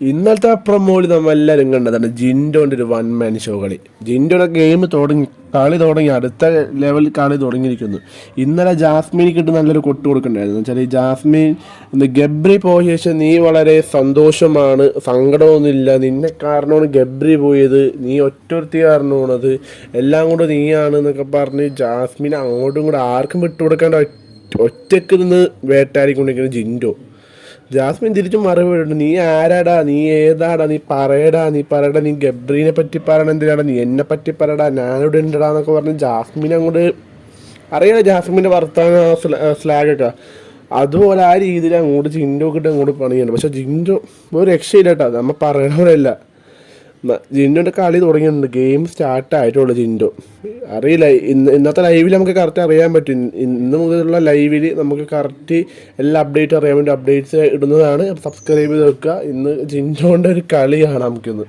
ഇന്നലത്തെ പ്രൊമോയിൽ നമ്മളെല്ലാവരും കണ്ടതാണ് ജിൻഡോൻ്റെ ഒരു വൺ മാൻ ഷോ കളി. ജിൻഡോയുടെ ഗെയിം കളി തുടങ്ങി, അടുത്ത ലെവൽ കളി തുടങ്ങിയിരിക്കുന്നു. ഇന്നലെ ജാസ്മിന് കിട്ടുന്ന നല്ലൊരു കൊട്ട് കൊടുക്കണ്ടായിരുന്നു. വെച്ചാൽ ഈ ജാസ്മിൻ ഗബ്രി പോയ ശേഷം നീ വളരെ സന്തോഷമാണ്, സങ്കടമൊന്നുമില്ല, നിന്നെ കാരണമാണ് ഗബ്രി പോയത്, നീ ഒറ്റൊരുത്തി കാരണമാണത്, എല്ലാം കൂടെ നീയാണ് എന്നൊക്കെ പറഞ്ഞ് ജാസ്മിൻ അങ്ങോട്ടും കൂടെ ആർക്കും വിട്ടുകൊടുക്കാണ്ട് ഒറ്റയ്ക്ക് നിന്ന് വേട്ടാടിക്കൊണ്ടിരിക്കുന്ന ജിൻഡോ. ജാസ്മിൻ തിരിച്ചും മറുപടി, നീ ആരാടാ, നീ ഏതാടാ, നീ പറയടാ, നീ ഗബ്രീനെ പറ്റി പറയണ എന്തിനാടാ, നീ എന്നെ പറ്റി പറയടാ, ഞാനിവിടെ ഉണ്ടടാ എന്നൊക്കെ പറഞ്ഞ് ജാസ്മിൻ അങ്ങോട്ട് അറിയാം. ജാസ്മിൻ്റെ വർത്താന സ്ലാഗൊക്കെ അതുപോലെ ആ രീതിയിൽ അങ്ങോട്ട് ജിൻഡോക്കിട്ട് അങ്ങോട്ട് പണിയുണ്ട്. പക്ഷെ ജിൻഡോ ഒരു രക്ഷയില്ല കേട്ടോ, നമ്മൾ പറയണ പോലെയല്ല. ജിൻഡോൻ്റെ കളി തുടങ്ങിയിട്ടുണ്ട്, ഗെയിം സ്റ്റാർട്ടായിട്ടുള്ളൂ. ജിൻഡോ അറിയില്ല, ഇന്നത്തെ ലൈവിൽ നമുക്ക് കറക്റ്റ് അറിയാൻ പറ്റും. ഇന്ന് മുതലുള്ള ലൈവിൽ നമുക്ക് കറക്റ്റ് എല്ലാ അപ്ഡേറ്റും അറിയാൻ വേണ്ടി അപ്ഡേറ്റ്സ് ഇടുന്നതാണ്. സബ്സ്ക്രൈബ് ചെയ്ത് വെക്കുക. ഇന്ന് ജിൻഡോൻ്റെ ഒരു കളി കാണാം നമുക്കിന്ന്.